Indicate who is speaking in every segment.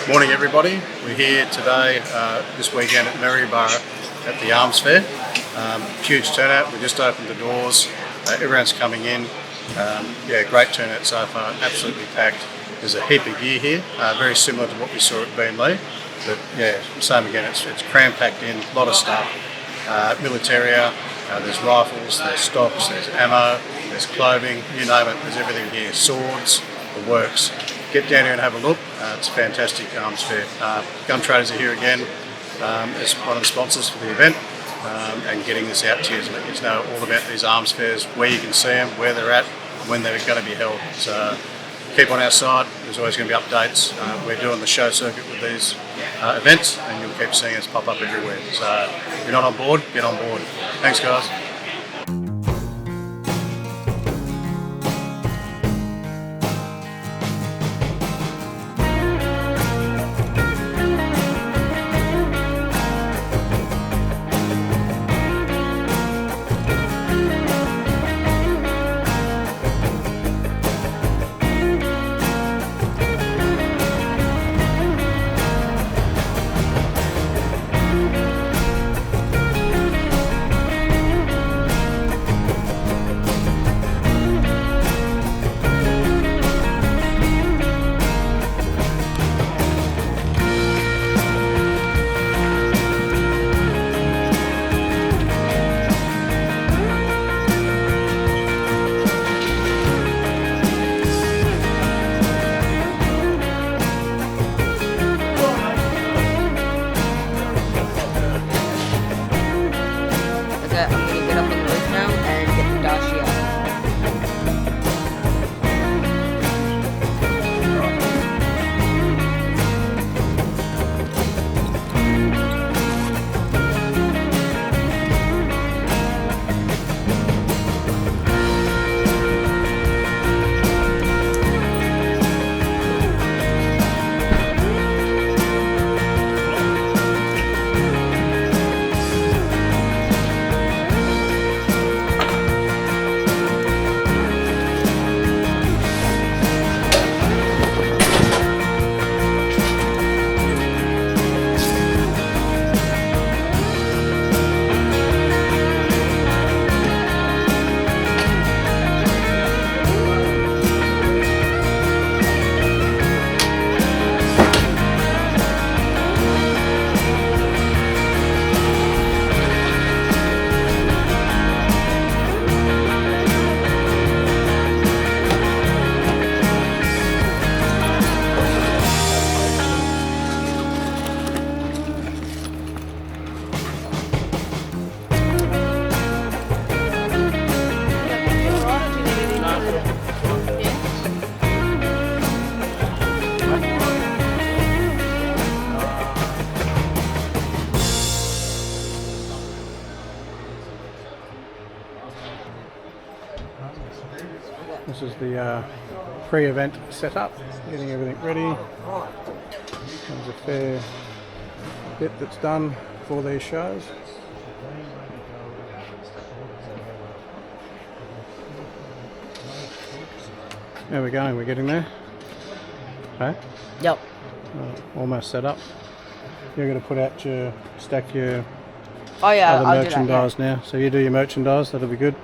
Speaker 1: Morning everybody, we're here today, this weekend at Maryborough at the Arms Fair. Huge turnout, we just opened the doors, everyone's coming in. Yeah, great turnout so far, absolutely packed. There's a heap of gear here, very similar to what we saw at Beenleigh, but yeah, same again, it's cram-packed in, a lot of stuff. Militaria, there's rifles, there's stocks, there's ammo, there's clothing, you name it, there's everything here, swords, the works. Get down here and have a look. It's a fantastic arms fair. Gun Traders are here again as one of the sponsors for the event and getting this out to you to let you know all about these arms fairs, where you can see them, where they're at, when they're going to be held. So keep on our side, there's always going to be updates. We're doing the show circuit with these events and you'll keep seeing us pop up everywhere. So if you're not on board, get on board. Thanks guys.
Speaker 2: I'm going to get up on the roof now and get the dashi out.
Speaker 1: This is the pre-event setup, getting everything ready. There's a fair bit that's done for these shows. There we go, we're getting there. Okay?
Speaker 2: Yep.
Speaker 1: Almost set up. You're going to put out stack your
Speaker 2: I'll
Speaker 1: merchandise
Speaker 2: do that, yeah.
Speaker 1: now. So you do your merchandise, that'll be good.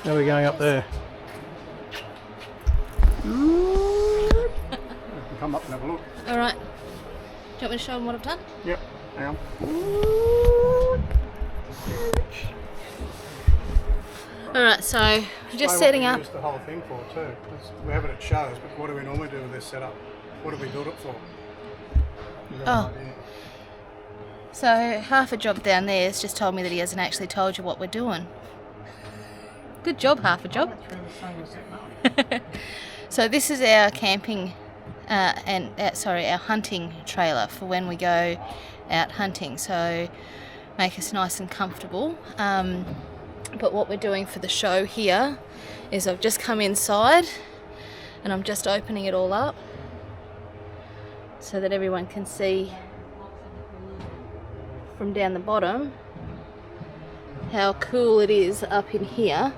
Speaker 1: Now we're going up there. Come up and have a look.
Speaker 3: Alright. Do you want me to show them what I've done?
Speaker 1: Yep, hang on.
Speaker 3: Alright, so we're just setting up.
Speaker 1: What do we use the whole thing for too? We have it at shows, but what do we normally do with this setup? What do we build it for?
Speaker 3: Oh. So half a job down there has just told me that he hasn't actually told you what we're doing. Good job, half a job. So this is our camping our hunting trailer for when we go out hunting. So make us nice and comfortable. But what we're doing for the show here is I've just come inside and I'm just opening it all up so that everyone can see from down the bottom how cool it is up in here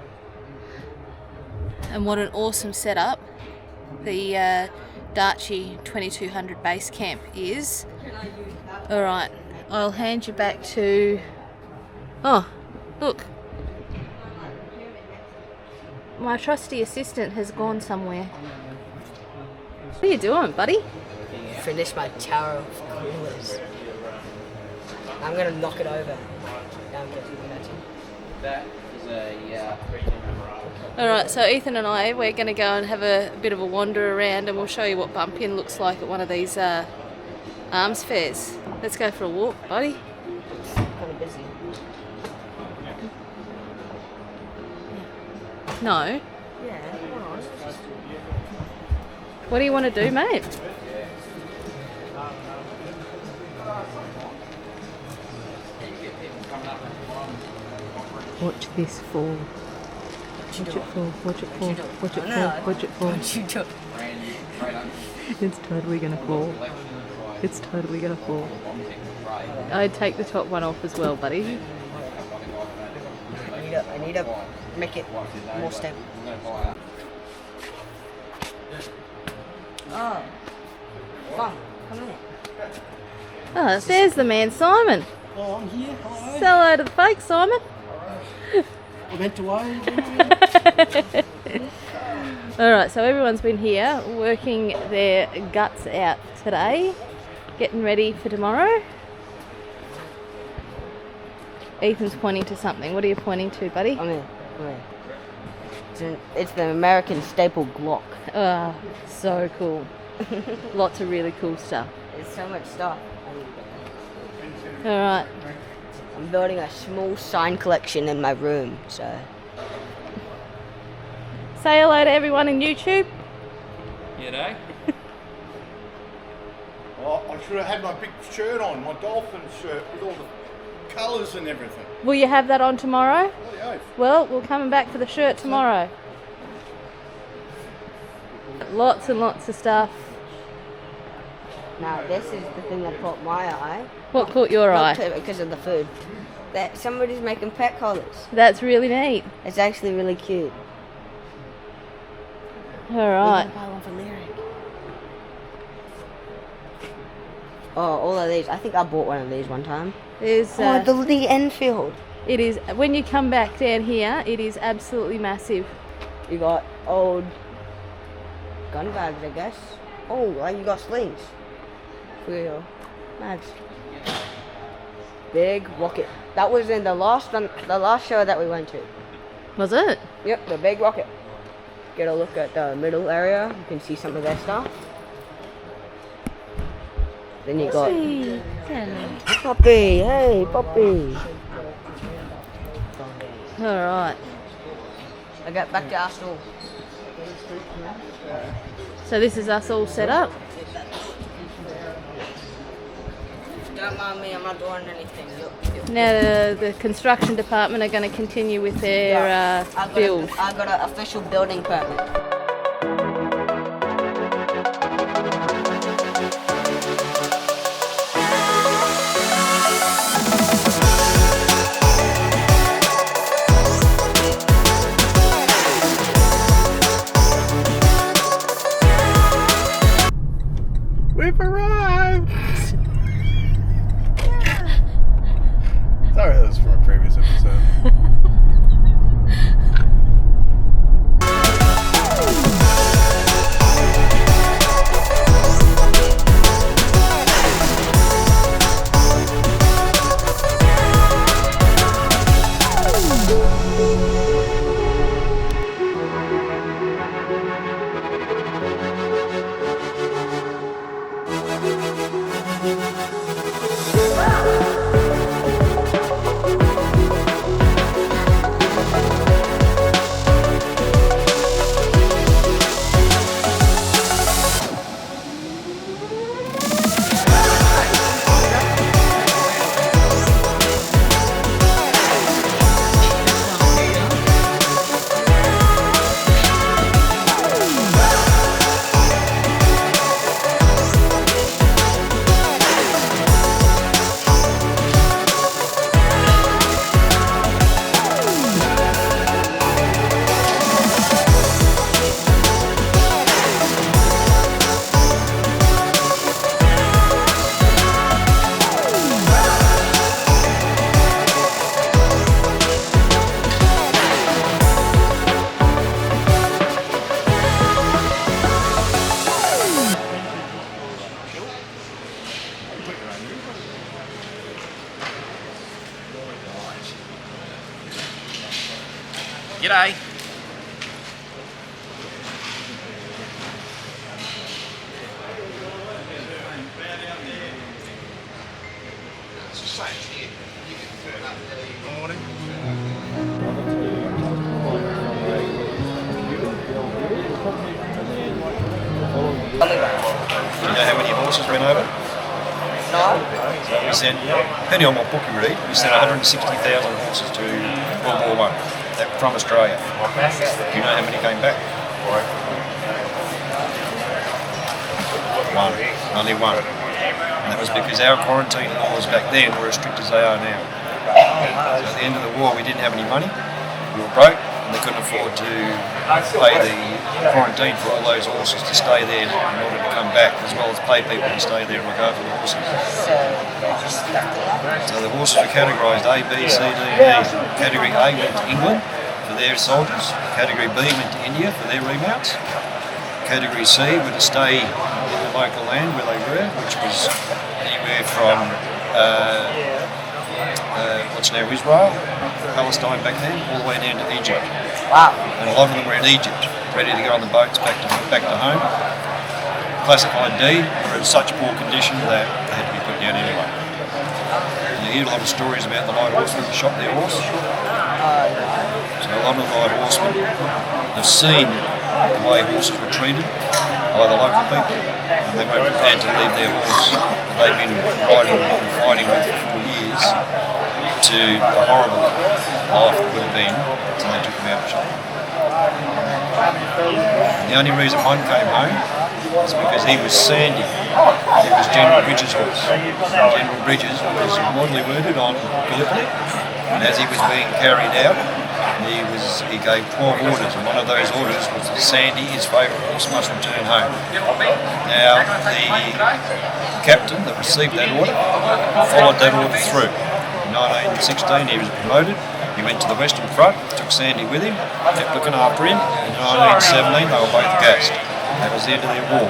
Speaker 3: and what an awesome setup the Dachi 2200 base camp is. Alright, I'll hand you back to... Oh, look. My trusty assistant has gone somewhere. What are you doing, buddy?
Speaker 2: Finish my tower of coolers. I'm gonna knock it over.
Speaker 4: That is a
Speaker 3: Alright, so Ethan and I, we're going to go and have a bit of a wander around, and we'll show you what bump-in looks like at one of these arms fairs. Let's go for a walk, buddy.
Speaker 2: Kind of busy.
Speaker 3: No.
Speaker 2: Yeah, come on.
Speaker 3: What do you want to do, mate? Watch this fall. Watch it fall, watch it fall, watch it fall, watch it fall.
Speaker 2: What you do?
Speaker 3: It's totally gonna fall. It's totally gonna fall. I'd take the top one off as well, buddy.
Speaker 2: I need to make it more stable. Oh. Fun. Come here.
Speaker 3: Oh, there's the man, Simon.
Speaker 5: Oh, I'm here. Hi.
Speaker 3: Say hello to the folks, Simon.
Speaker 5: I went away.
Speaker 3: Alright, so everyone's been here working their guts out today, getting ready for tomorrow. Ethan's pointing to something. What are you pointing to, buddy?
Speaker 2: Come here. It's the American staple Glock.
Speaker 3: Oh, so cool. Lots of really cool stuff.
Speaker 2: There's so much stuff.
Speaker 3: Alright.
Speaker 2: I'm building a small sign collection in my room, so...
Speaker 3: Say hello to everyone in YouTube.
Speaker 4: G'day.
Speaker 5: Oh, I should have had my big shirt on, my dolphin shirt with all the colours and everything.
Speaker 3: Will you have that on tomorrow?
Speaker 5: Bloody oath.
Speaker 3: Well, we're coming back for the shirt tomorrow. Lots and lots of stuff.
Speaker 2: Now, this is the thing that caught my eye.
Speaker 3: What caught your eye?
Speaker 2: Not because of the food. That somebody's making pet collars.
Speaker 3: That's really neat.
Speaker 2: It's actually really cute.
Speaker 3: Alright.
Speaker 2: Buy one for Lyric. Oh, all of these. I think I bought one of these one time.
Speaker 3: There's,
Speaker 2: The Enfield.
Speaker 3: it is, when you come back down here, it is absolutely massive.
Speaker 2: You got old gun bags, I guess. Oh, like you got slings for your mags. Big rocket. That was in the last show that we went to.
Speaker 3: Was it?
Speaker 2: Yep, the big rocket. Get a look at the middle area. You can see some of their stuff. Then you got Puppy. Hey, Puppy.
Speaker 3: Alright.
Speaker 2: I got back to our store.
Speaker 3: So this is us all set up.
Speaker 2: Don't mind me, I'm not doing anything.
Speaker 3: Now the construction department are going to continue with their build.
Speaker 2: I got an official building permit.
Speaker 5: We've arrived! Sorry, that was from a previous episode.
Speaker 4: G'day.
Speaker 6: You know how many horses went over?
Speaker 2: No.
Speaker 6: We sent, depending on what book you read, we sent 160,000 horses to World War I from Australia. Do you know how many came back? One. Only one. And that was because our quarantine laws back then were as strict as they are now. So at the end of the war we didn't have any money, we were broke, and they couldn't afford to pay the quarantine for all those horses to stay there in order to come back, as well as pay people to stay there and look after the horses. So the horses were categorised A, B, C, D and E. Category A went to England for their soldiers, Category B went to India for their remounts, Category C were to stay in the local land where they were, which was anywhere from what's now Israel, Palestine back then, all the way down to Egypt.
Speaker 2: Wow.
Speaker 6: And a lot of them were in Egypt, ready to go on the boats back to home. Classified D were in such poor condition that they had to be put down anyway. And you hear a lot of stories about the light horsemen who shot their horse. So a lot of the light horsemen have seen the way horses were treated by the local people, and they weren't prepared to leave their horse that they've been riding and fighting with for 4 years to the horrible life it would have been until they took them out and shot them. The only reason one came home is because he was Sandy. He was General Bridges' horse. General Bridges was mortally wounded on Gallipoli, and as he was being carried out, he gave 12 orders, and one of those orders was that Sandy, his favourite horse, must return home. Now, the captain that received that order followed that order through. In 1916 he was promoted, he went to the Western Front, took Sandy with him, kept looking after him. In 1917 they were both gassed. That was the end of their war.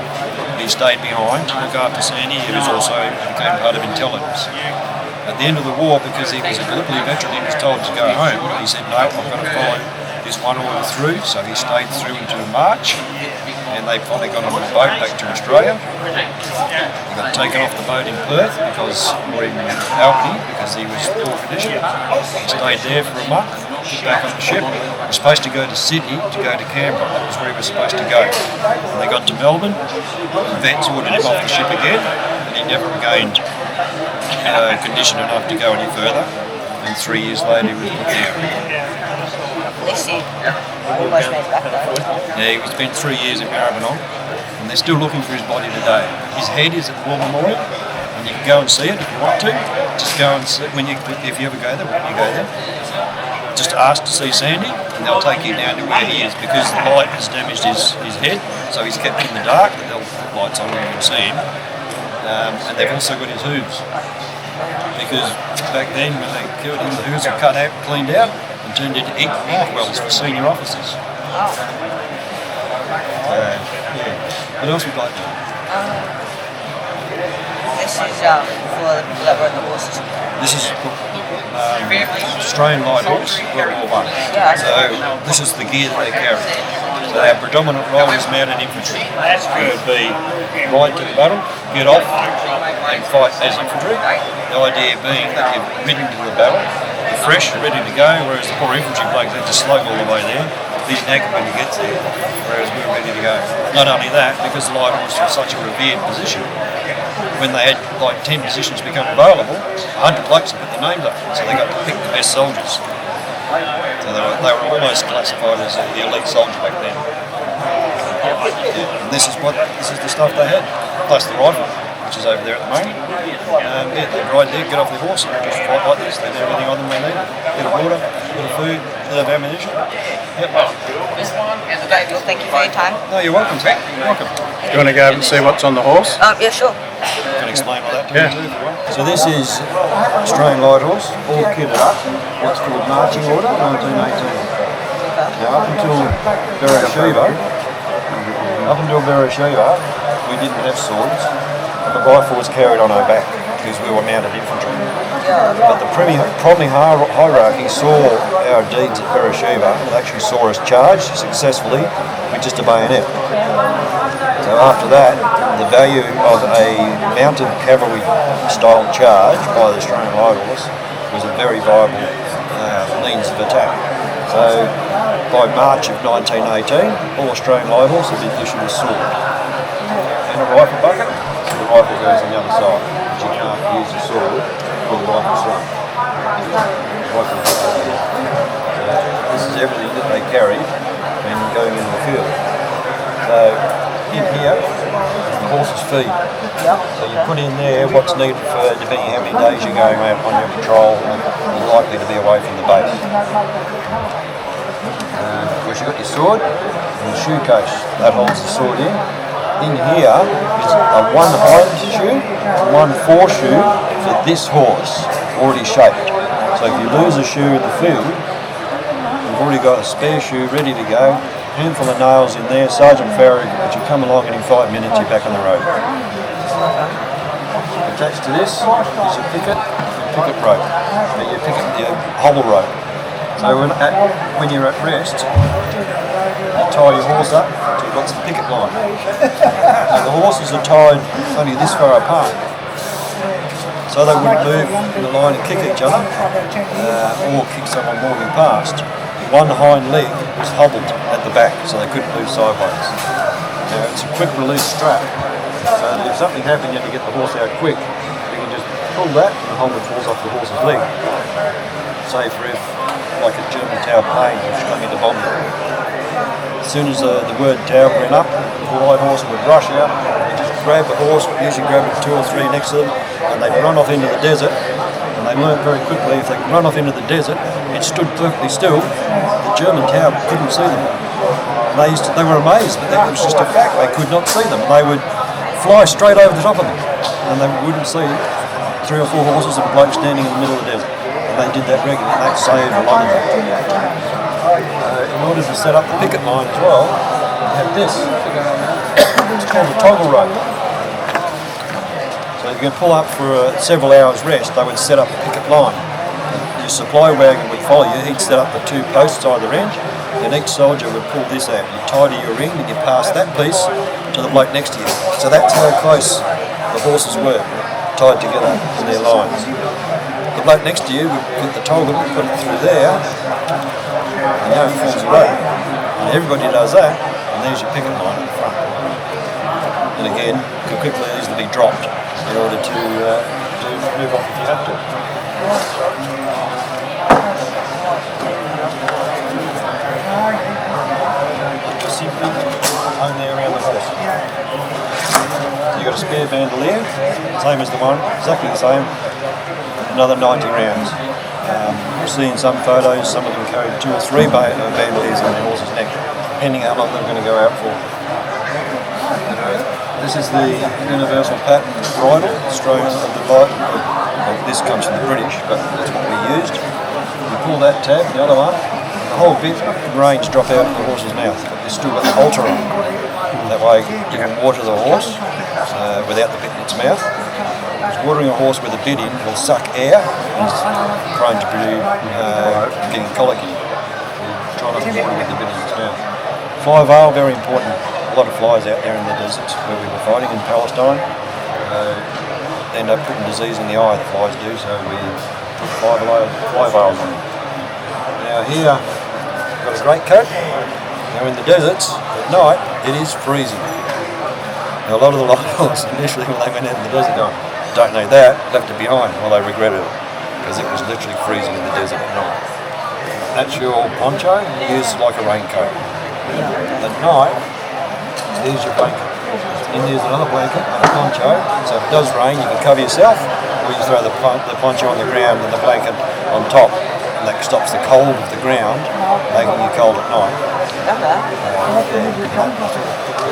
Speaker 6: He stayed behind to look after Sandy, he became part of intelligence. At the end of the war, because he was a Gallipoli veteran, he was told to go home. He said, no, I've got to follow this one order through, so he stayed through into March, and they finally got on a boat back to Australia. He got taken off the boat in Perth, or in Albany, because he was poor condition. He stayed there for a month, got back on the ship. He was supposed to go to Sydney to go to Canberra, that was where he was supposed to go. When they got to Melbourne, the vets ordered him off the ship again, and he never regained condition enough to go any further, and 3 years later he was put down.
Speaker 2: Almost made back though.
Speaker 6: Yeah, he's been 3 years in Maryborough, and they're still looking for his body today. His head is at the War Memorial, and you can go and see it if you want to. Just go and see, if you ever go there, when you go there, just ask to see Sandy, and they'll take you down to where he is, because the light has damaged his head, so he's kept in the dark, but they'll put lights on where you can see him. And they've also got his hooves, because back then when they killed him, the hooves were cut out, cleaned out, and turned into inkwells for senior officers. What else would you like to know?
Speaker 2: This is for the people that rode the horses.
Speaker 6: This is Australian Light Horse, World War I. So this is the gear that they carry. So our predominant role is mounted infantry. It would be ride to the battle, get off and fight as infantry. The idea being that you're ridden to the battle, you're fresh, ready to go, whereas the poor infantry blokes have to slug all the way there. He's knackered when he gets there, whereas we're ready to go. Not only that, because the light horse was such a revered position, when they had like 10 positions become available, 100 blokes had put their names up, so they got to pick the best soldiers. So they were almost classified as the elite soldier back then. Yeah, and this is the stuff they had, plus the rifle, which is over there at the moment. Yeah, they'd ride there, get off their horse, and just fight like this. They'd have everything on them they need. A bit of water, a bit of food, a bit of ammunition. Yep.
Speaker 2: Thank you for your time.
Speaker 6: No, you're welcome, sir. You're welcome.
Speaker 1: Do you want to go and see what's on the horse?
Speaker 2: Yeah, sure.
Speaker 6: Can explain all that to you too if you want. So this is Australian Light Horse, all kitted up. What's called marching order, 1918. Now up until Beersheba, we didn't have swords. The rifle was carried on our back because we were mounted infantry. But the primary hierarchy saw our deeds at Beersheba and actually saw us charge successfully with just a bayonet. So after that, the value of a mounted cavalry style charge by the Australian light horse was a very viable means of attack. So by March of 1918, all Australian light horse had been issued a sword and a rifle bucket. So the rifle goes on the other side, because you can't use a sword with a rifle slung. This is everything that they carried when going into the field. So in here is the horse's feed. So you put in there what's needed for depending how many days you're going out on your patrol and you're likely to be away from the base. Of course you've got your sword and the shoe case that holds the sword in. In here is a one hind shoe and one foreshoe for this horse already shaped. So if you lose a shoe in the field, you've already got a spare shoe ready to go. Handful of nails in there, Sergeant Farrig, but you come along and in 5 minutes you're back on the road. Attached to this is your picket rope, your hobble rope. So when you're at rest, you tie your horse up to what's the picket line. So the horses are tied only this far apart, so they wouldn't move in the line and kick each other or kick someone walking past. One hind leg was hobbled at the back, so they couldn't move sideways. Now it's a quick release strap, so that if something happened you had to get the horse out quick, you can just pull that and the helmet falls off the horse's leg. Say for if, like a German Tau plane was coming to bomb them. As soon as the word Tau went up, the light horse would rush out, and just grab the horse, usually grab 2 or 3 next to them, and they'd run off into the desert. And they learned very quickly if they could run off into the desert, it stood perfectly still, the German Tau couldn't see them. And they were amazed, but that was just a fact, they could not see them. They would fly straight over the top of them, and they wouldn't see 3 or 4 horses and a bloke standing in the middle of the desert. And they did that regularly, and that saved a lot of them. In order to set up the picket line as well, you have this. It's called a toggle rope. So you can pull up for several hours rest, they would set up the picket line. Your supply wagon would follow you, he'd set up the 2 posts either end, and each soldier would pull this out. You tie to your ring and you pass that piece to the bloke next to you. So that's how close the horses were, tied together in their lines. The bloke next to you would get the toggle and put it through there, and now it forms a rope. And everybody does that, and there's your picket line at the front. And again, could quickly easily be dropped in order to move off if you have to. Simply hung there around the horse. So you've got a spare bandolier, same as the one, exactly the same, another 90 rounds. We've seen some photos, some of them carried 2 or 3 bandoliers on their horse's neck, depending how long they're going to go out for. This is the universal pattern bridle, Australian of the light. This comes from the British, but that's what we used. You pull that tab, the other one, the whole bit, the reins drop out of the horse's mouth, but there's still got the halter on. That way you can water the horse without the bit in its mouth. Because watering a horse with a bit in will suck air and is prone to getting colicky. Try not to water with the bit in its mouth. Fly veil, very important. A lot of flies out there in the deserts where we were fighting in Palestine. They end up putting disease in the eye, the flies do, so we put fly veils on. Now here, we've got a great coat. Now in the deserts, at night, it is freezing. Now a lot of the light horses initially when they went out in the desert going, don't know that, left it behind. Well, they regretted it, because it was literally freezing in the desert at night. That's your poncho, used like a raincoat. At night, here's your blanket. And there's another blanket and a poncho, so if it does rain you can cover yourself, or you throw the poncho on the ground and the blanket on top, and that stops the cold of the ground, making you cold at night.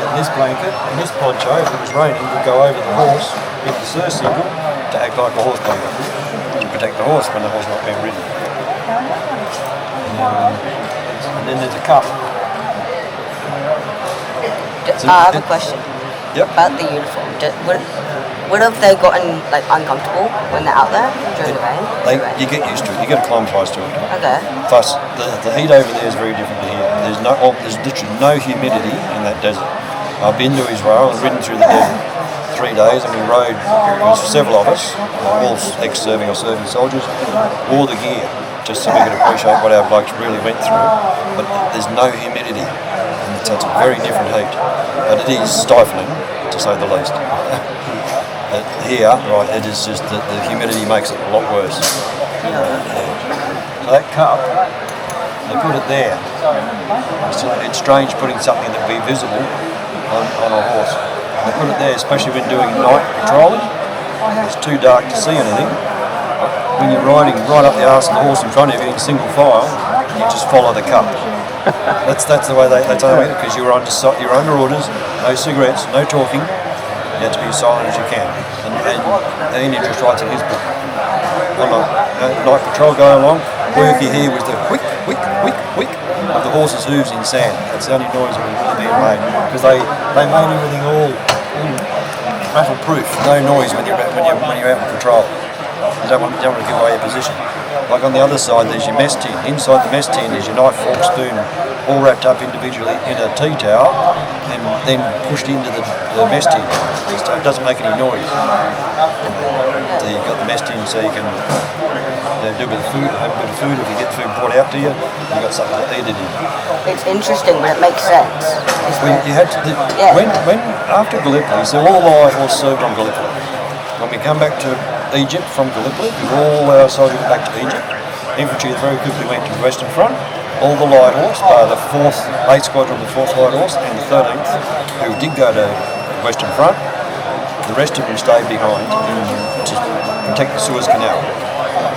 Speaker 6: And this blanket and this poncho, if it was raining, would go over the horse with the surcingle to act like a horse blanket, to protect the horse when the horse is not being ridden. And then there's a cup.
Speaker 2: I have a question
Speaker 6: Yep.
Speaker 2: about the uniform. What have they gotten like uncomfortable when they're out there during the rain?
Speaker 6: You get used to it. You get acclimatised to it.
Speaker 2: Okay.
Speaker 6: Plus, the heat over there is very different to here. There's literally no humidity in that desert. I've been to Israel and ridden through the desert 3 days, and we rode. There was several of us, all ex-serving or serving soldiers, wore the gear just so we could appreciate what our blokes really went through. But there's no humidity, and so it's a very different heat. But it is stifling, to say the least. Here, right, it is just the humidity makes it a lot worse. So that cup, they put it there. It's strange putting something that would be visible on a horse. They put it there, especially when doing night patrolling. It's too dark to see anything. When you're riding right up the arse of the horse in front of you in single file, you just follow the cup. That's the way they tell me, because you're under orders, no cigarettes, no talking. You have to be as silent as you can. And he just writes in his book. On a night patrol going along, all you hear was the whick, whick, whick, whick of the horse's hooves in sand. That's the only noise that was being made. Because they made everything all rattle-proof. No noise when you're out on patrol. You don't want to give away your position. Like on the other side, there's your mess tin. Inside the mess tin is your knife, fork, spoon, all wrapped up individually in a tea towel, and then pushed into the mess tin. So it doesn't make any noise. So you've got the mess tin so you can do a bit of food, have a bit of food. If you get food brought out to you, you've got something to eat it in.
Speaker 2: It's interesting, but it makes sense.
Speaker 6: When after Gallipoli, so all our horses served on Gallipoli. When we come back to Egypt from Gallipoli, all our soldiers went back to Egypt. Infantry very quickly went to the Western Front. All the light horse, by the 4th, 8th Squadron, the 4th Light Horse, and the 13th, who did go to the Western Front, the rest of them stayed behind to protect the Suez Canal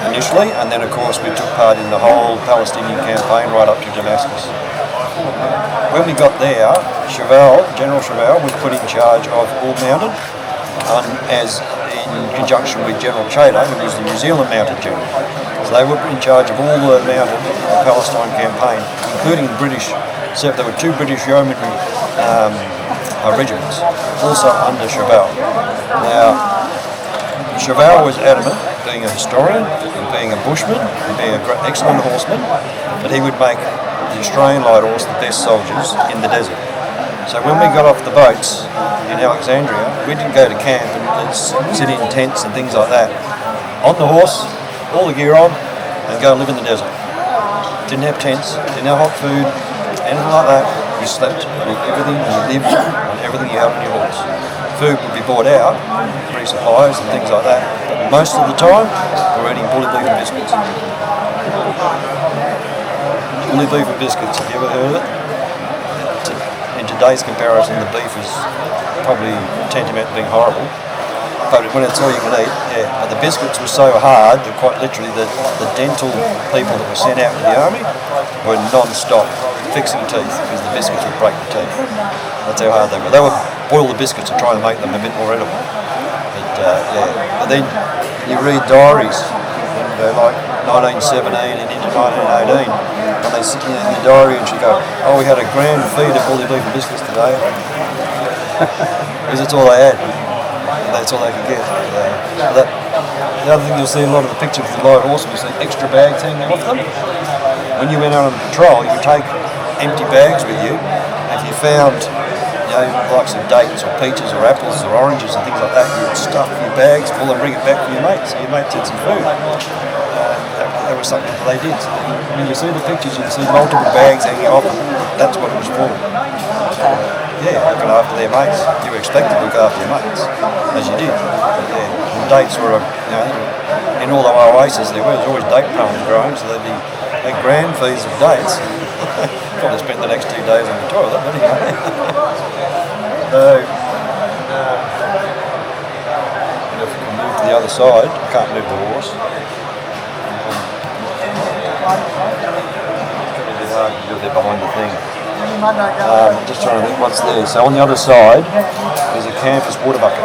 Speaker 6: initially, and then of course we took part in the whole Palestinian campaign right up to Damascus. When we got there, General Cheval was put in charge of all mounted, as in conjunction with General Chater, who was the New Zealand mounted general. So they were in charge of all the mounted Palestine campaign, including the British. So there were 2 British yeomanry regiments, also under Cheval. Now, Cheval was adamant, being a historian, and being a bushman, and being an excellent horseman, that he would make the Australian light horse the best soldiers in the desert. So when we got off the boats in Alexandria, we didn't go to camp and sit in tents and things like that. On the horse, all the gear on, and go and live in the desert. Didn't have tents, didn't have hot food, anything like that. You slept on everything, you lived on everything you had on your horse. Food would be bought out, resupplies and things like that, but most of the time, we're eating bully beef and biscuits. Bully beef and biscuits, have you ever heard of it? In today's comparison, the beef is probably tantamount to being horrible. But when it's all you can eat, yeah. But the biscuits were so hard that quite literally the dental people that were sent out to the army were non-stop fixing teeth because the biscuits would break the teeth. That's how hard they were. They would boil the biscuits and try and make them a bit more edible. But then you read diaries, like 1917 and into 1918, and they sit in the diary and she go, "Oh, we had a grand feed of bully beef and biscuits today," because that's all they had. That's all they could get. The other thing you'll see in a lot of the pictures of the light horse, you see extra bags hanging off them. When you went out on patrol, you would take empty bags with you. If you found, likes of dates or peaches or apples or oranges and things like that, you would stuff your bags full and bring it back for your mates. So your mates had some food. That was something that they did. So when you see the pictures, you can see multiple bags hanging off them. That's what it was for. Yeah, looking after their mates. You were expected to look after your mates, as you did. Yeah. And dates were, in all the oases there was always date palms growing, so they'd be grand feeds of dates. Probably spent the next 2 days on the toilet, but anyway. So, if we can move to the other side, can't move the horse. It's a bit hard to do there behind the thing. Just trying to think what's there. So on the other side is a canvas water bucket.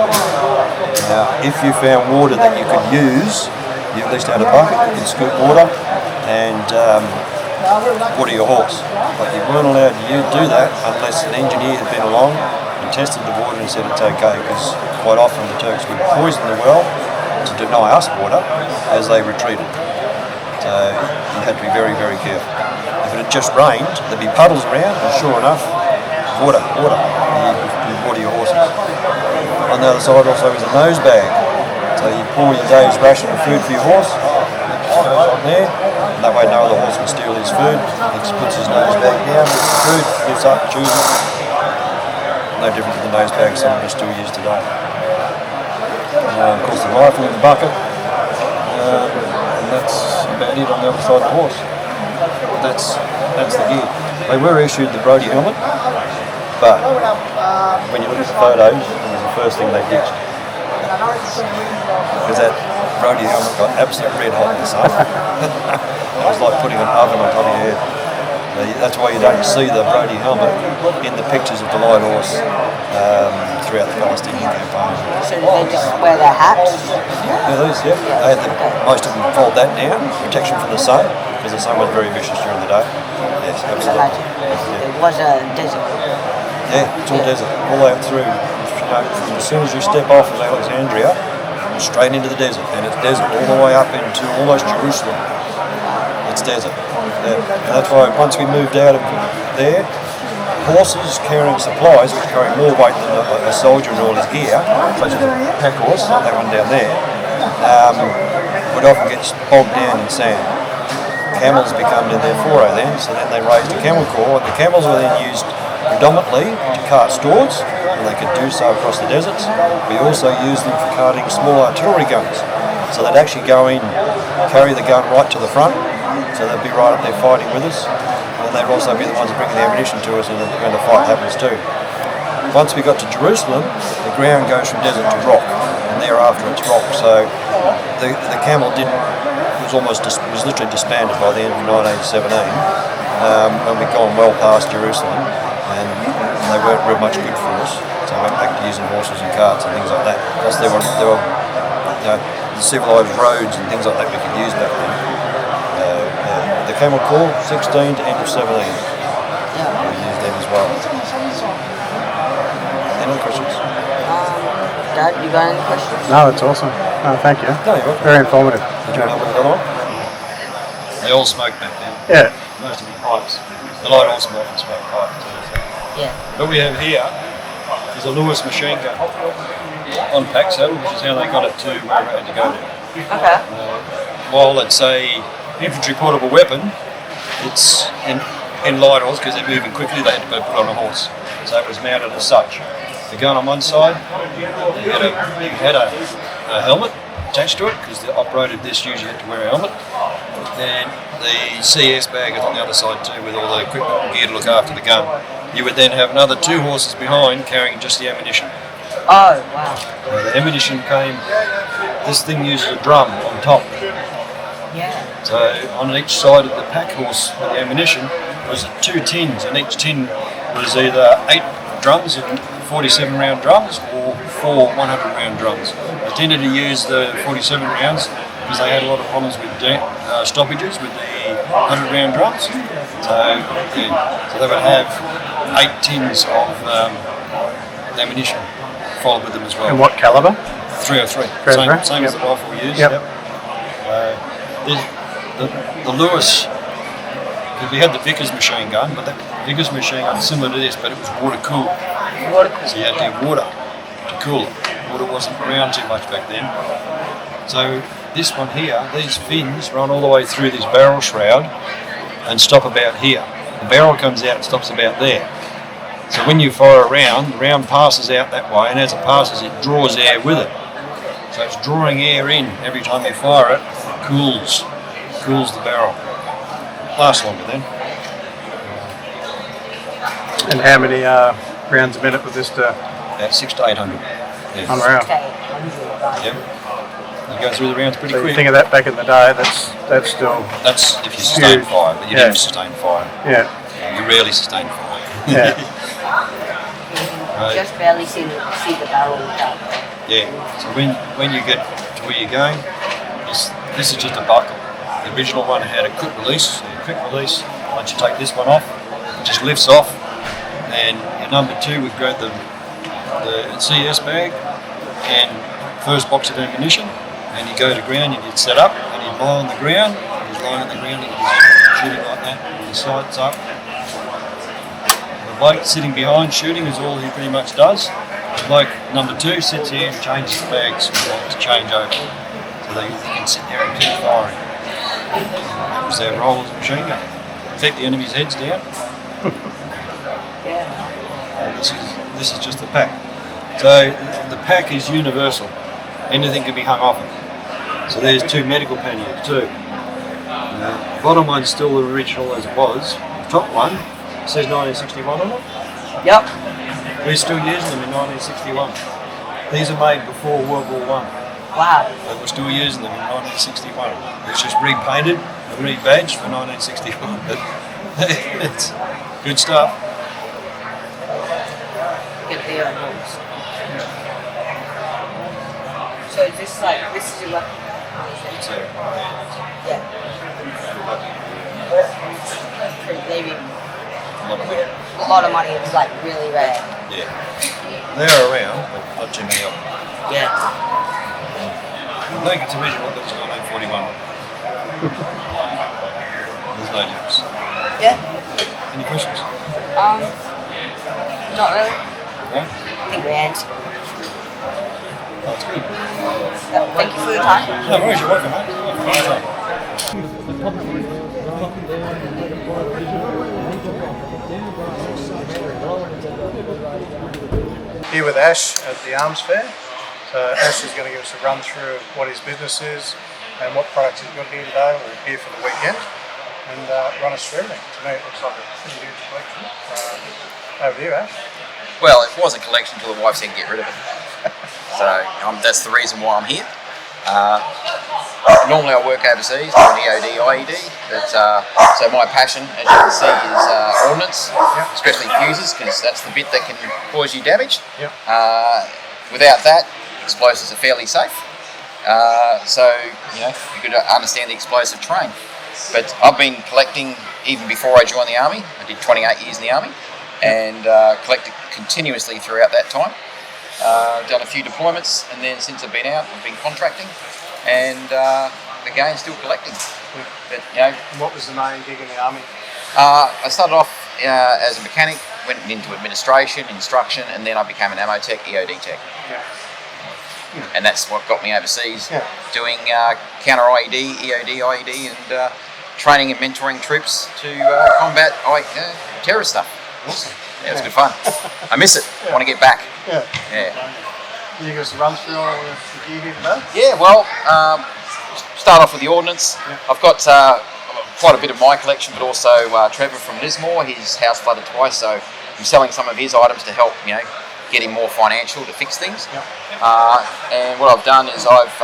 Speaker 6: Now, if you found water that you could use, you at least had a bucket, you could scoop water and water your horse. But you weren't allowed to do that unless an engineer had been along and tested the water and said it's okay, because quite often the Turks would poison the well to deny us water as they retreated. So you had to be very, very careful. If it had just rained, there'd be puddles around, and sure enough, water. You water your horses. On the other side also is a nose bag. So you pour your day's ration of food for your horse, it goes on there, and that way no other horse can steal his food. He just puts his nose bag down, gets the food, lifts up, chews it. No different to the nose bag some of us still use today. Of course the rifle in the bucket, and that's about it on the other side of the horse. That's the gear. They were issued the Brody helmet, but when you look at the photos, it was the first thing they ditched. Because that Brody helmet got absolutely red hot in the sun. It was like putting an oven on top of your head. That's why you don't see the Brody helmet in the pictures of the light horse throughout the Palestinian campaign.
Speaker 2: So they just wear their hats?
Speaker 6: Yeah. Most of them fold that down, protection from the sun, because the sun was very vicious during the day. Yes, absolutely.
Speaker 2: It was a desert.
Speaker 6: Yeah, it's all desert, all the way up through. As soon as you step off of Alexandria, straight into the desert, and it's desert all the way up into almost Jerusalem. It's desert. Yeah. And that's why once we moved out of there, horses carrying supplies, which carry more weight than a soldier and all his gear, such as a pack horse, like that one down there, would often get bogged down in sand. Camels become their foray then, so then they raised a camel corps, and the camels were then used predominantly to cart stores, and they could do so across the deserts. We also used them for carting small artillery guns, so they'd actually go in, carry the gun right to the front, so they'd be right up there fighting with us, and they'd also be the ones bringing the ammunition to us when the fight happens too. Once we got to Jerusalem, the ground goes from desert to rock, and thereafter it's rock, so the camel was literally disbanded by the end of 1917, when we'd gone well past Jerusalem, and they weren't real much good for us, so I went back to using horses and carts and things like that. Plus there were civilised roads and things like that we could use back then. The Camel Corps, 16 to end of 17. We used them as well. Any other questions?
Speaker 2: Dad, you got any questions?
Speaker 1: No, it's awesome. Thank you.
Speaker 6: No, you're welcome.
Speaker 1: Very informative.
Speaker 6: Did you know what we got on? They all smoke back then.
Speaker 1: Yeah.
Speaker 6: Most of them pipes. The light also often smoke pipes too.
Speaker 2: Yeah.
Speaker 6: What we have here is a Lewis machine gun on pack saddle, which is how they got it to where it had to go to.
Speaker 2: Okay.
Speaker 6: While it's a infantry portable weapon, it's in light horse, because they're moving quickly, they had to put on a horse. So it was mounted as such. The gun on one side, you had a helmet attached to it, because the operator of this usually had to wear a helmet. And the CS bag is on the other side too, with all the equipment and gear to look after the gun. You would then have another 2 horses behind carrying just the ammunition.
Speaker 2: Oh, wow.
Speaker 6: The ammunition came, this thing uses a drum on top.
Speaker 2: Yeah.
Speaker 6: So on each side of the pack horse with the ammunition was 2 tins, and each tin was either 8 drums in 47 round drums or 4 100 round drums. They tended to use the 47 rounds because they had a lot of problems with stoppages with the 100 round drums. So they would have 8 tins of ammunition followed with them as well.
Speaker 1: And what calibre?
Speaker 6: 303.
Speaker 1: 303?
Speaker 6: Same as the rifle we use.
Speaker 1: Yep.
Speaker 6: The Lewis, we had the Vickers machine gun, but the Vickers machine gun was similar to this, but it was water cooled. So you had to get water to cool it. Water wasn't around too much back then. So this one here, these fins run all the way through this barrel shroud and stop about here. The barrel comes out and stops about there. So when you fire a round, the round passes out that way, and as it passes, it draws air with it. So it's drawing air in every time you fire it, cools the barrel. Lasts longer then.
Speaker 1: And how many rounds a minute with this?
Speaker 6: About 600 to 800. Yes.
Speaker 1: Unreal.
Speaker 6: Yep. You go through the rounds pretty
Speaker 1: So you
Speaker 6: quick.
Speaker 1: think of that back in the day, that's still
Speaker 6: That's if you sustain
Speaker 1: huge.
Speaker 6: fire, but you
Speaker 1: Yeah.
Speaker 6: didn't sustain fire.
Speaker 1: Yeah.
Speaker 6: You rarely sustain fire.
Speaker 1: Yeah.
Speaker 6: Right.
Speaker 2: Just barely see the barrel without.
Speaker 6: Yeah. So when you get to where you're going, this is just a buckle. The original one had a quick release. Once you take this one off, it just lifts off, and your number 2 would grab the the CS bag and first box of ammunition, and you go to ground and you'd set up and he'd lie on the ground, and he's lying on the ground and he's shooting like that with his sights up. The bloke sitting behind shooting is all he pretty much does. The bloke number 2 sits here and changes the bags to change over, so they can sit there and keep firing. That was their role as a machine gun. Keep the enemy's heads down. This is just the pack. So the pack is universal. Anything can be hung off it. So there's 2 medical panniers too. The bottom one's still the original as it was. The top one says 1961 on it.
Speaker 2: Yep.
Speaker 6: We're still using them in 1961. These are made before World War I.
Speaker 2: Wow.
Speaker 6: But we're still using them in 1961. It's just repainted and rebadged for 1961. But it's good stuff.
Speaker 2: Get the ones. So is this like, this is your weapon? Yeah. Maybe a lot of money is like really rare.
Speaker 6: Yeah. They're around, but not too many of them.
Speaker 2: Yeah.
Speaker 6: I think it's original, but it's 1941. There's no difference.
Speaker 2: Yeah.
Speaker 6: Any questions?
Speaker 2: Not really.
Speaker 6: No?
Speaker 2: I think we answered.
Speaker 6: That's good.
Speaker 2: Thank you for your time.
Speaker 6: No worries, you're welcome, mate.
Speaker 1: Here with Ash at the Arms Fair. So Ash is going to give us a run through of what his business is and what products he's got here today. We're here for the weekend and run us through everything. To me it looks like a pretty huge collection. Over to you, Ash.
Speaker 7: Well, it was a collection until the wife said get rid of it. So that's the reason why I'm here. Normally I work overseas doing EOD, IED, but so my passion, as you can see, is ordnance, especially fuses, because that's the bit that can cause you damage.
Speaker 1: Yep.
Speaker 7: Without that, explosives are fairly safe. So you know, you could understand the explosive train. But I've been collecting even before I joined the army. I did 28 years in the army, and collected continuously throughout that time. Done a few deployments, and then since I've been out, I've been contracting, and again still collecting. But you know,
Speaker 1: What was the main gig in the army?
Speaker 7: I started off as a mechanic, went into administration, instruction, and then I became an ammo tech, EOD tech.
Speaker 1: Yeah.
Speaker 7: And that's what got me overseas,
Speaker 1: Yeah.
Speaker 7: doing counter IED, EOD, IED, and training and mentoring troops to combat terrorist stuff.
Speaker 1: Awesome.
Speaker 7: Yeah, it was good fun. I miss it. I want to get back.
Speaker 1: Yeah.
Speaker 7: Yeah.
Speaker 1: Can you give us a run through all the gear here today?
Speaker 7: Yeah, well, start off with the ordnance.
Speaker 1: Yeah.
Speaker 7: I've got quite a bit of my collection, but also Trevor from Lismore. His house flooded twice, so I'm selling some of his items to help, you know, get him more financial to fix things.
Speaker 1: Yep.
Speaker 7: And what I've done is I've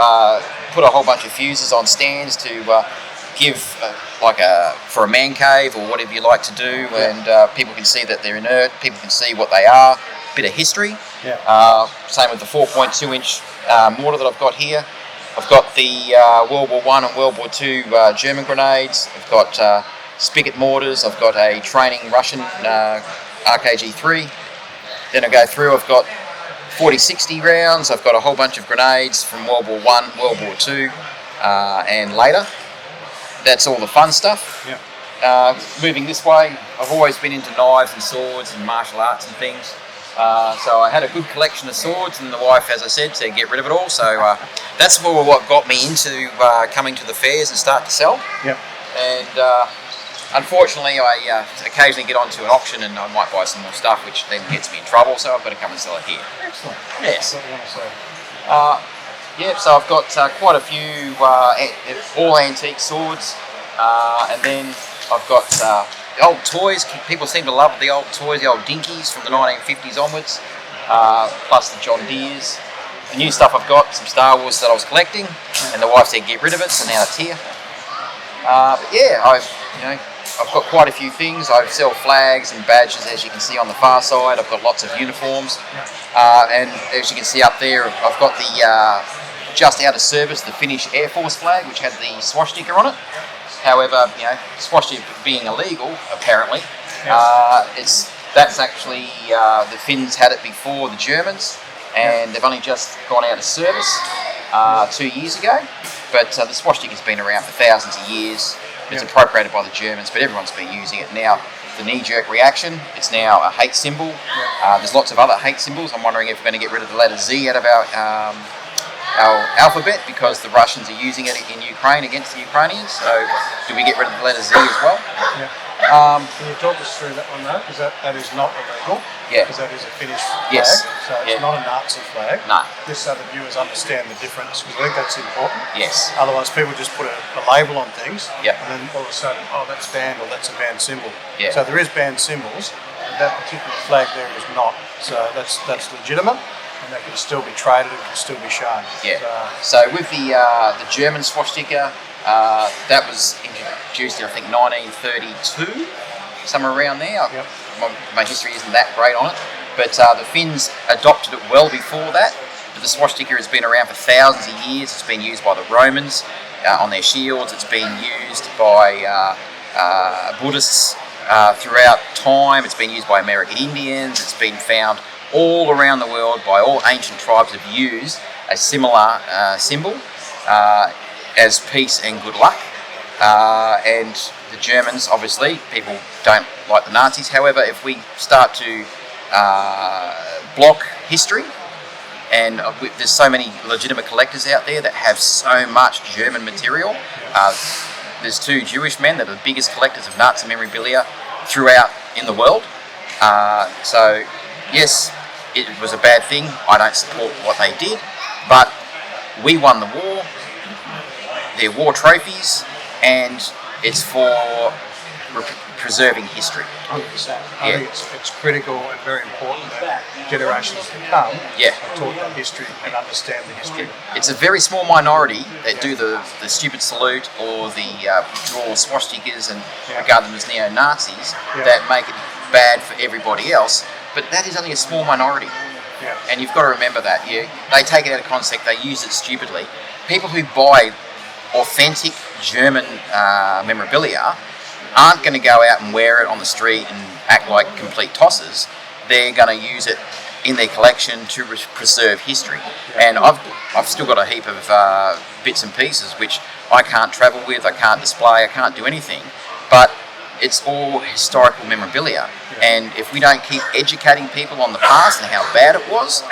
Speaker 7: put a whole bunch of fuses on stands to give for a man cave or whatever you like to do, and people can see that they're inert, people can see what they are, bit of history.
Speaker 1: Yeah.
Speaker 7: Same with the 4.2 inch mortar that I've got here. I've got the World War I and World War II German grenades. I've got spigot mortars. I've got a training Russian RKG-3. Then I go through, I've got 40-60 rounds. I've got a whole bunch of grenades from World War I, World War II, and later. That's all the fun stuff.
Speaker 1: Yeah.
Speaker 7: Moving this way, I've always been into knives and swords and martial arts and things. So I had a good collection of swords, and the wife, as I said, said get rid of it all. So that's what got me into coming to the fairs and start to sell.
Speaker 1: Yep.
Speaker 7: And unfortunately, I occasionally get onto an auction and I might buy some more stuff, which then gets me in trouble. So I've got to come and sell it here.
Speaker 1: Excellent.
Speaker 7: Yes.
Speaker 1: That's what you want to say.
Speaker 7: Yeah, so I've got quite a few all antique swords, and then I've got old toys. People seem to love the old toys, the old dinkies from the 1950s onwards, plus the John Deeres. The new stuff I've got, some Star Wars that I was collecting, and the wife said get rid of it, so now it's here. But yeah, I've got quite a few things. I sell flags and badges, as you can see on the far side. I've got lots of uniforms, and as you can see up there, I've got the just out of service, the Finnish Air Force flag, which had the swastika on it. However, swastika being illegal, apparently, it's That's actually, the Finns had it before the Germans, and they've only just gone out of service 2 years ago. But the swastika's been around for thousands of years. It's appropriated by the Germans, but everyone's been using it now. The knee-jerk reaction, it's now a hate symbol. There's lots of other hate symbols. I'm wondering if we're going to get rid of the letter Z out of our alphabet because the Russians are using it in Ukraine against the Ukrainians. So do we get rid of the letter Z as well?
Speaker 1: Can you talk us through that one though? Because that is not illegal.
Speaker 7: Yeah.
Speaker 1: Because that is a Finnish flag.
Speaker 7: Yes.
Speaker 1: So it's not a Nazi flag.
Speaker 7: No.
Speaker 1: Just so the viewers understand the difference, because I think that's important.
Speaker 7: Yes.
Speaker 1: Otherwise, people just put a label on things.
Speaker 7: Yep.
Speaker 1: And then all of a sudden, oh, that's banned or that's a banned symbol.
Speaker 7: Yeah.
Speaker 1: So there is banned symbols. But that particular flag there is not. So that's legitimate. And that can still be traded, it can still be shown.
Speaker 7: Yeah. So with the German swastika, that was introduced in I think 1932, somewhere around there.
Speaker 1: Yep.
Speaker 7: My history isn't that great on it, but the Finns adopted it well before that. But the swastika has been around for thousands of years. It's been used by the Romans on their shields. It's been used by Buddhists throughout time. It's been used by American Indians. It's been found all around the world by all ancient tribes have used a similar symbol as peace and good luck. And the Germans, obviously, people don't like the Nazis. However, if we start to block history, and there's so many legitimate collectors out there that have so much German material. There's two Jewish men that are the biggest collectors of Nazi memorabilia throughout in the world. So, yes, it was a bad thing. I don't support what they did, but we won the war. They're war trophies, and it's for preserving history.
Speaker 1: 100%. I think it's critical and very important that generations to come are taught that history and understand the history.
Speaker 7: It's a very small minority that do the stupid salute or the draw swastikas and regard them as neo-Nazis that make it bad for everybody else, but that is only a small minority.
Speaker 1: Yeah.
Speaker 7: And you've got to remember that. They take it out of context, they use it stupidly. People who buy authentic German memorabilia aren't going to go out and wear it on the street and act like complete tossers. They're going to use it in their collection to preserve history. And I've still got a heap of bits and pieces which I can't travel with, I can't display, I can't do anything. But it's all historical memorabilia. And if we don't keep educating people on the past and how bad it was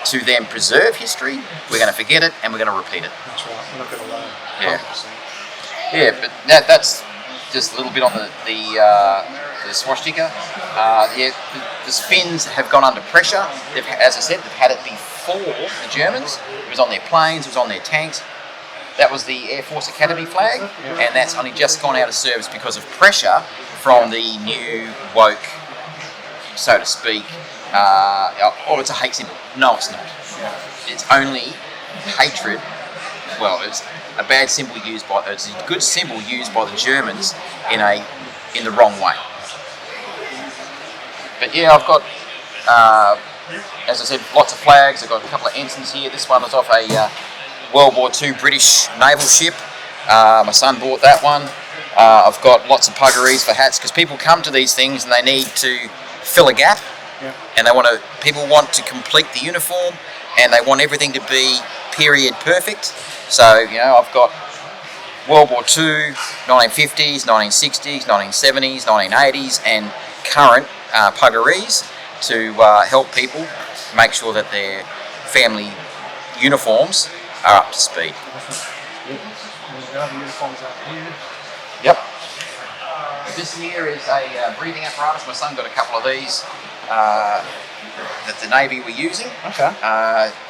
Speaker 7: to then preserve history, we're going to forget it and we're going to repeat it.
Speaker 1: That's right. We're not going to learn.
Speaker 7: Yeah.
Speaker 1: 100%.
Speaker 7: Yeah, but that's just a little bit on the swastika. The Finns have gone under pressure. As I said, they've had it before the Germans. It was on their planes, it was on their tanks. That was the Air Force Academy flag, and that's only just gone out of service because of pressure from the new woke, so to speak. It's a hate symbol. No, it's not. It's only hatred. Well, it's a bad symbol used by. It's a good symbol used by the Germans in the wrong way. But yeah, I've got, as I said, lots of flags. I've got a couple of ensigns here. This one was off a World War II British naval ship. My son bought that one. I've got lots of puggarees for hats because people come to these things and they need to fill a gap, and people want to complete the uniform, and they want everything to be period perfect. So I've got World War II, 1950s, 1960s, 1970s, 1980s, and current puggarees to help people make sure that their family uniforms are up to speed. Yep. This here is a breathing apparatus. My son got a couple of these that the Navy were using.
Speaker 1: Okay.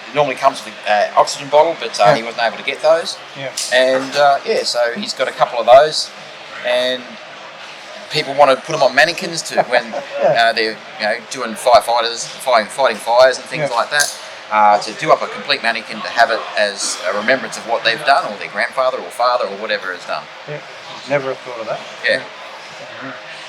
Speaker 7: It normally comes with an oxygen bottle, but he wasn't able to get those.
Speaker 1: Yeah.
Speaker 7: And so he's got a couple of those, and people want to put them on mannequins to when they're doing fighting fires and things like that. To do up a complete mannequin, to have it as a remembrance of what they've done, or their grandfather or father or whatever has done.
Speaker 1: Yeah. Never have thought of that.
Speaker 7: Yeah.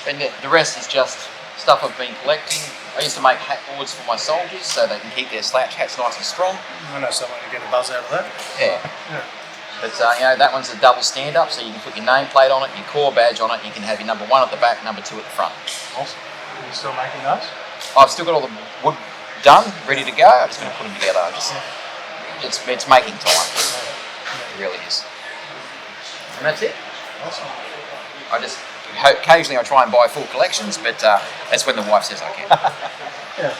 Speaker 7: And the rest is just stuff I've been collecting. I used to make hat boards for my soldiers so they can keep their slouch hats nice and strong.
Speaker 1: I know someone who get a buzz out of that.
Speaker 7: Yeah. But that one's a double stand-up, so you can put your nameplate on it, your corps badge on it, you can have your number 1 at the back, number 2 at the front.
Speaker 1: Awesome. Are you still making those?
Speaker 7: I've still got all the wood done, ready to go. I'm just going to put them together. It's making time. It really is. And that's it.
Speaker 1: Awesome.
Speaker 7: I just occasionally I try and buy full collections, but that's when the wife says I can.
Speaker 1: Yeah.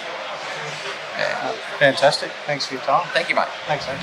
Speaker 7: Yeah.
Speaker 1: Fantastic. Thanks for your time.
Speaker 7: Thank you, mate.
Speaker 1: Thanks, mate.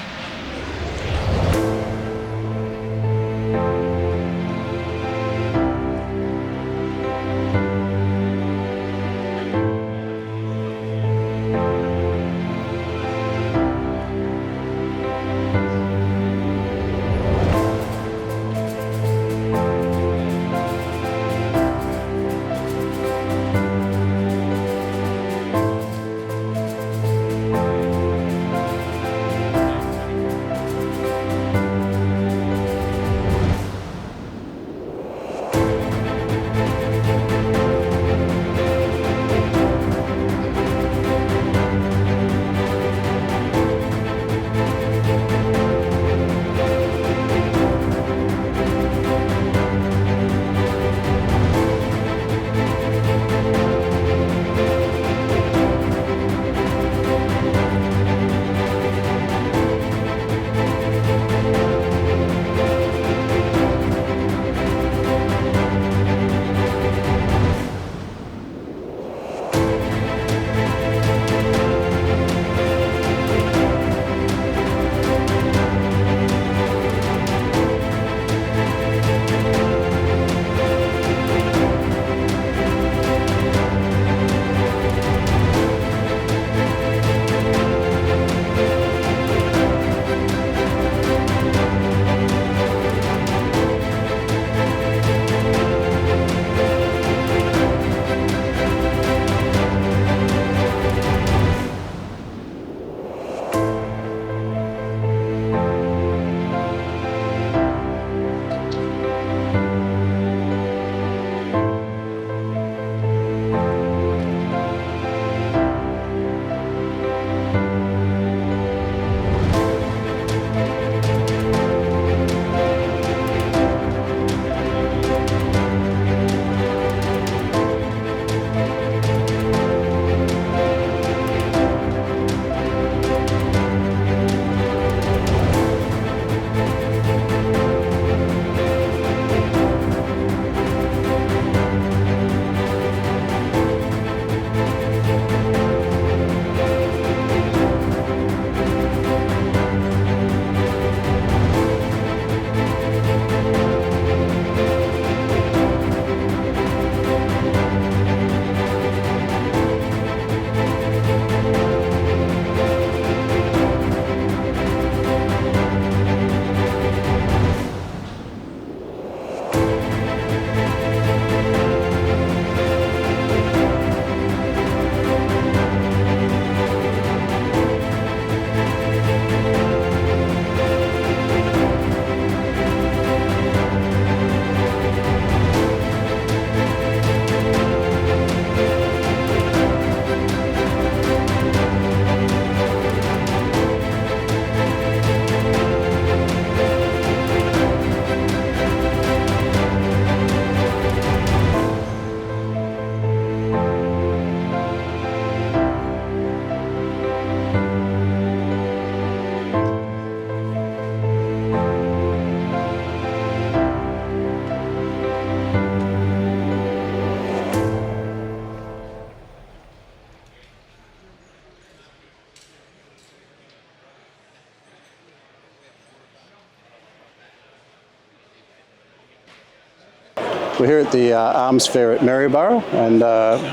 Speaker 1: We're here at the Arms Fair at Maryborough, and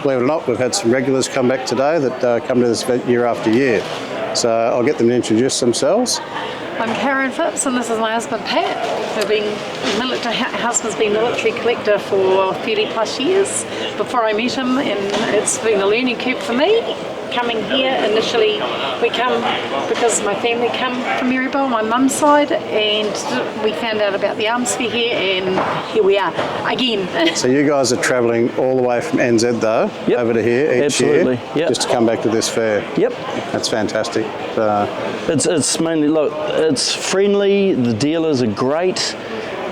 Speaker 1: believe it or not, we've had some regulars come back today that come to this event year after year. So I'll get them to introduce themselves.
Speaker 8: I'm Karen Phipps and this is my husband Pat. Husband's been military collector for 30 plus years before I met him, and it's been a learning curve for me. Coming here initially, we come because my family come from Maryborough, my mum's side, and we found out about the Arms Fair here, and here we are again. So
Speaker 1: you guys are travelling all the way from NZ though,
Speaker 9: yep.
Speaker 1: over to here each year,
Speaker 9: yep.
Speaker 1: just to come back to this fair.
Speaker 9: Yep.
Speaker 1: That's fantastic.
Speaker 9: It's mainly, look, it's friendly, the dealers are great,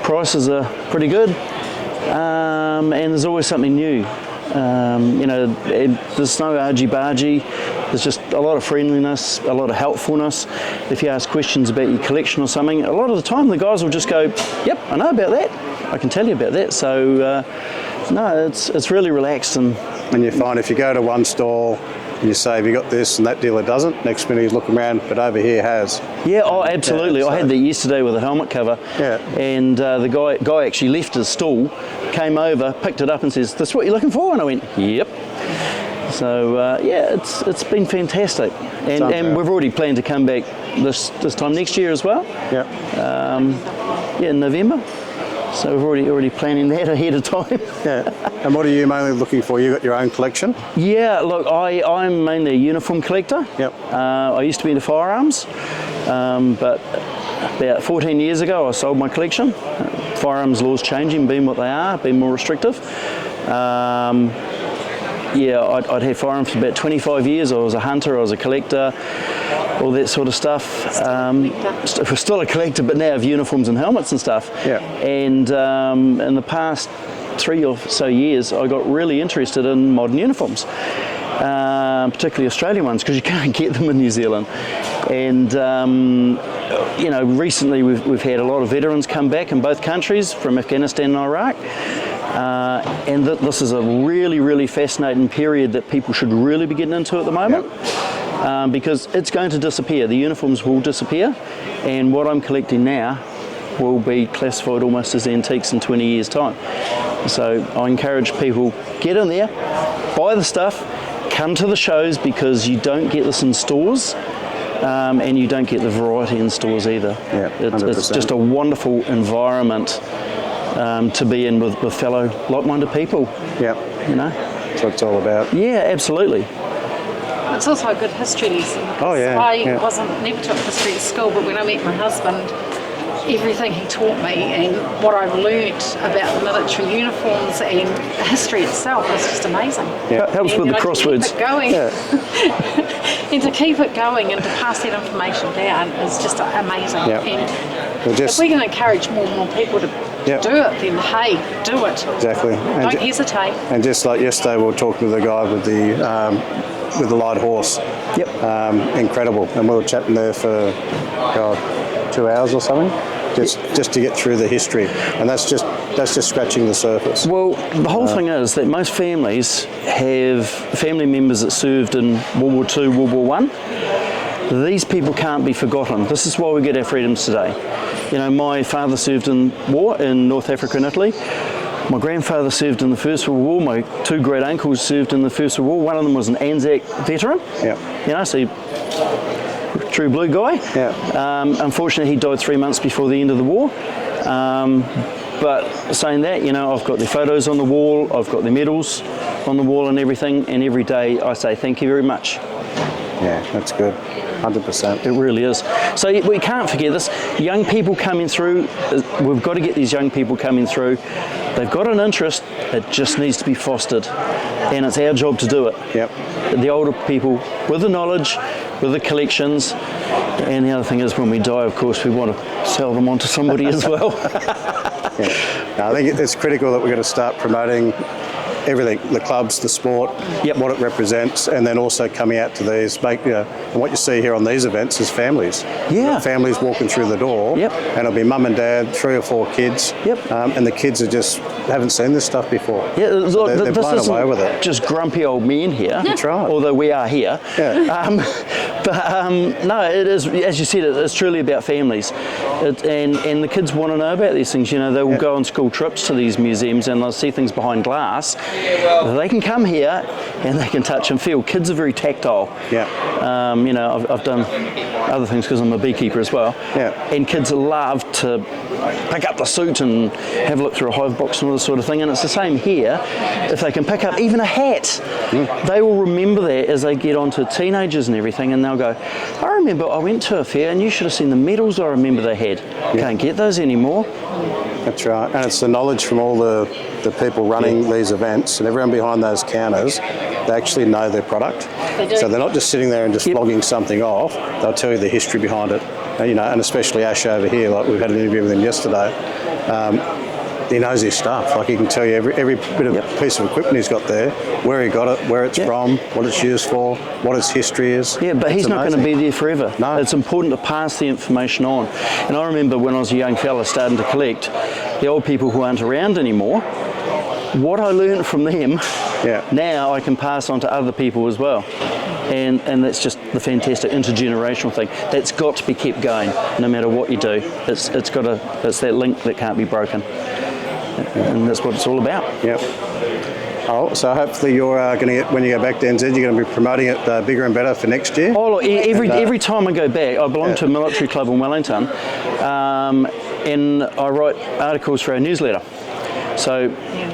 Speaker 9: prices are pretty good, and there's always something new. You know, there's no argy-bargy. There's just a lot of friendliness, a lot of helpfulness. If you ask questions about your collection or something, a lot of the time the guys will just go, yep, I know about that. I can tell you about that. So, no, it's really relaxed. And
Speaker 1: you find if you go to one stall, you say, have you got this, and that dealer doesn't, next minute he's looking around, but over here has.
Speaker 9: Yeah, oh, absolutely. I had that yesterday with a helmet cover.
Speaker 1: Yeah.
Speaker 9: And the guy actually left his stall, came over, picked it up and says, this what you're looking for? And I went, yep. So, yeah, it's been fantastic. And we've already planned to come back this time next year as well.
Speaker 1: Yeah.
Speaker 9: Yeah, in November. So we're already planning that ahead of time.
Speaker 1: Yeah. And what are you mainly looking for? You got your own collection?
Speaker 9: Yeah, look, I'm mainly a uniform collector.
Speaker 1: Yep.
Speaker 9: I used to be into firearms, but about 14 years ago I sold my collection. Firearms laws changing, being what they are, being more restrictive. Yeah, I'd had firearms for about 25 years. I was a hunter, I was a collector, all that sort of stuff. We're still a collector, but now of uniforms and helmets and stuff.
Speaker 1: Yeah.
Speaker 9: And in the past 3 or so years, I got really interested in modern uniforms, particularly Australian ones, because you can't get them in New Zealand. And you know, recently we've had a lot of veterans come back in both countries from Afghanistan and Iraq. And this is a really, really fascinating period that people should really be getting into at the moment. Yep. Because it's going to disappear. The uniforms will disappear, and what I'm collecting now will be classified almost as antiques in 20 years' time. So I encourage people, get in there, buy the stuff, come to the shows, because you don't get this in stores. And you don't get the variety in stores either.
Speaker 1: Yeah,
Speaker 9: it's just a wonderful environment to be in with fellow like-minded people.
Speaker 1: Yeah,
Speaker 9: you know,
Speaker 1: that's what it's all about.
Speaker 9: Yeah, absolutely.
Speaker 8: It's also a good history lesson.
Speaker 1: Oh yeah.
Speaker 8: I never took history at school, but when I met my husband, everything he taught me and what I've learnt about the military uniforms and history itself is just amazing.
Speaker 9: Yeah, helps with the crosswords.
Speaker 8: To keep it going, and to keep it going and to pass that information down is just amazing.
Speaker 1: Yeah.
Speaker 8: And if we can encourage more and more people to do it, then hey, do it.
Speaker 1: Exactly.
Speaker 8: Don't hesitate.
Speaker 1: And just like yesterday, we were talking to the guy with the light horse.
Speaker 9: Yep.
Speaker 1: Incredible. And we were chatting there for 2 hours or something, just to get through the history, and that's just scratching the surface.
Speaker 9: Well, the whole thing is that most families have family members that served in World War II, World War I. These people can't be forgotten. This is why we get our freedoms today. You know, my father served in war in North Africa and Italy. My grandfather served in the First World War. My 2 great uncles served in the First World War. One of them was an Anzac veteran. Yeah. You know, so true blue guy.
Speaker 1: Yeah.
Speaker 9: Unfortunately, he died 3 months before the end of the war. But saying that, you know, I've got their photos on the wall, I've got their medals on the wall and everything, and every day I say thank you very much.
Speaker 1: Yeah, that's good. 100%.
Speaker 9: It really is. So we can't forget this. Young people coming through, we've got to get these young people coming through. They've got an interest, it just needs to be fostered. And it's our job to do it.
Speaker 1: Yep.
Speaker 9: The older people with the knowledge, with the collections, and the other thing is when we die, of course, we want to sell them on to somebody as well.
Speaker 1: Yeah. I think it's critical that we're going to start promoting everything, the clubs, the sport, what it represents, and then also coming out to these, and what you see here on these events is families.
Speaker 9: Yeah.
Speaker 1: Families walking through the door, and it'll be mum and dad, 3 or 4 kids, and the kids haven't seen this stuff before.
Speaker 9: Yeah, look,
Speaker 1: they're blown away with it.
Speaker 9: Just grumpy old men here.
Speaker 1: That's right.
Speaker 9: Although we are here.
Speaker 1: Yeah.
Speaker 9: No, it is, as you said, it's truly about families. And the kids want to know about these things. You know, they will go on school trips to these museums and they'll see things behind glass. They can come here and they can touch and feel. Kids are very tactile.
Speaker 1: Yeah.
Speaker 9: You know, I've done other things because I'm a beekeeper as well.
Speaker 1: Yeah.
Speaker 9: And kids love to pick up the suit and have a look through a hive box and all this sort of thing. And it's the same here. If they can pick up even a hat, they will remember that as they get on to teenagers and everything, and they'll go, I remember I went to a fair and you should have seen the medals I remember they had. Can't get those anymore.
Speaker 1: That's right. And it's the knowledge from all the people running these events and everyone behind those counters. They actually know their product.
Speaker 8: They do.
Speaker 1: So they're not just sitting there and just logging something off. They'll tell you the history behind it. You know, and especially Ash over here, like we've had an interview with him yesterday. he knows his stuff. Like he can tell you every bit of piece of equipment he's got there, where he got it, where it's from, what it's used for, what its history is.
Speaker 9: Yeah, but he's not going to be there forever.
Speaker 1: No.
Speaker 9: It's important to pass the information on. And I remember when I was a young fella starting to collect, the old people who aren't around anymore, what I learned from them, now I can pass on to other people as well. And that's just the fantastic intergenerational thing. That's got to be kept going, no matter what you do. It's that link that can't be broken. And that's what it's all about.
Speaker 1: Yep. Oh, so hopefully you're going to get, when you go back to NZ, you're going to be promoting it bigger and better for next year?
Speaker 9: Oh, look, every time I go back, I belong to a military club in Wellington, and I write articles for our newsletter. So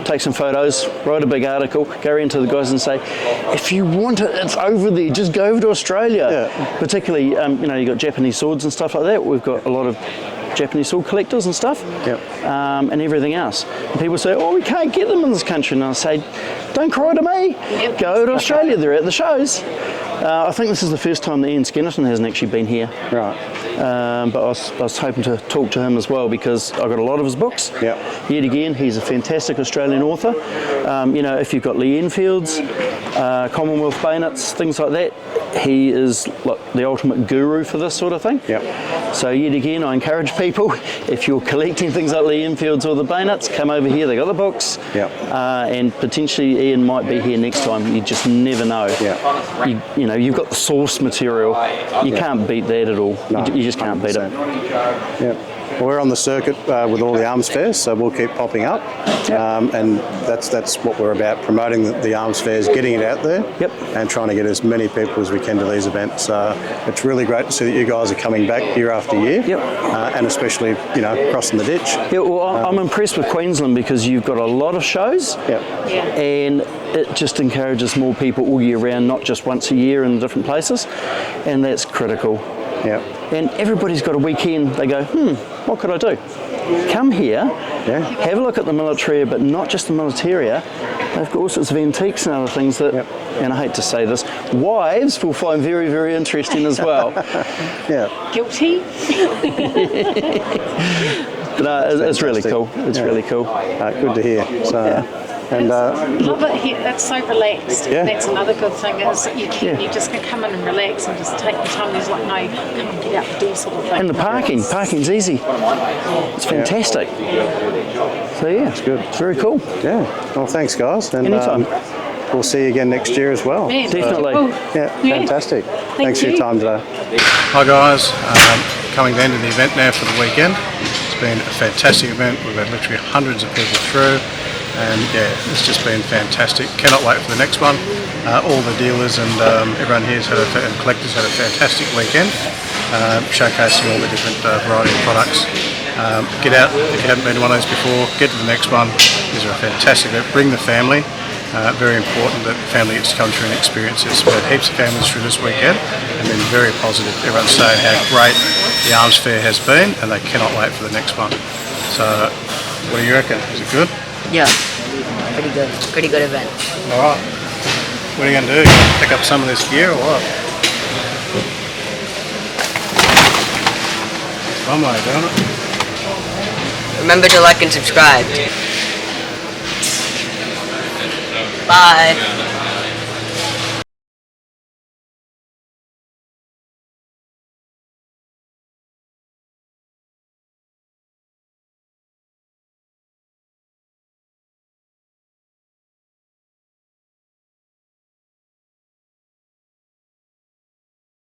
Speaker 9: take some photos, write a big article, go around to the guys and say, if you want it, it's over there, just go over to Australia. Particularly, you've got Japanese swords and stuff like that. We've got a lot of Japanese sword collectors and stuff, and everything else. And people say, oh, we can't get them in this country. And I say, don't cry to me. Go to Australia, they're at the shows. I think this is the first time that Ian Skennerton hasn't actually been here.
Speaker 1: Right.
Speaker 9: But I was hoping to talk to him as well because I got a lot of his books. Yet again, he's a fantastic Australian author. If you've got Lee Enfields, Commonwealth bayonets, things like that, he is like the ultimate guru for this sort of thing. So yet again, I encourage people, if you're collecting things like Lee Enfields or the bayonets, come over here, they got the books. And potentially Ian might be here next time, you just never know. You've got the source material, you can't beat that at all.
Speaker 1: No,
Speaker 9: you just can't beat it.
Speaker 1: Well, we're on the circuit with all the arms fairs, so we'll keep popping up, and that's what we're about, promoting the arms fairs, getting it out there, and trying to get as many people as we can to these events. It's really great to see that you guys are coming back year after year, and especially crossing the ditch.
Speaker 9: I'm impressed with Queensland because you've got a lot of shows, and it just encourages more people all year round, not just once a year in different places, and that's critical. And everybody's got a weekend, they go, what could I do? Come here, have a look at the militaria, but not just the militaria. They've got all sorts of antiques and other things that, and I hate to say this, wives will find very, very interesting as well.
Speaker 8: Guilty.
Speaker 9: But it's really cool. It's really cool.
Speaker 1: Good to hear. So. And
Speaker 8: love it here. It's so relaxed. That's another good thing is you just can come in and relax and just take your time. There's like no come and get out the door sort of thing.
Speaker 9: And the parking's easy. It's fantastic. So
Speaker 1: it's good.
Speaker 9: It's very cool.
Speaker 1: Well, thanks guys. And
Speaker 9: anytime.
Speaker 1: We'll see you again next year as well.
Speaker 9: Definitely.
Speaker 1: Fantastic. Thanks for your time today.
Speaker 10: Hi guys, coming to the end of the event now for the weekend. It's been a fantastic event. We've had literally hundreds of people through. And it's just been fantastic. Cannot wait for the next one. All the dealers and everyone here and collectors had a fantastic weekend, showcasing all the different variety of products. Get out if you haven't been to one of those before. Get to the next one. These are a fantastic event. Bring the family. Very important that the family gets to come through and experience this. We've had heaps of families through this weekend and been very positive. Everyone's saying how great the Arms Fair has been and they cannot wait for the next one. So what do you reckon? Is it good?
Speaker 2: Yeah, pretty good. Pretty good event.
Speaker 10: Alright. What are you going to do? You going to pick up some of this gear or what? One way, don't it?
Speaker 2: Remember to like and subscribe. Bye.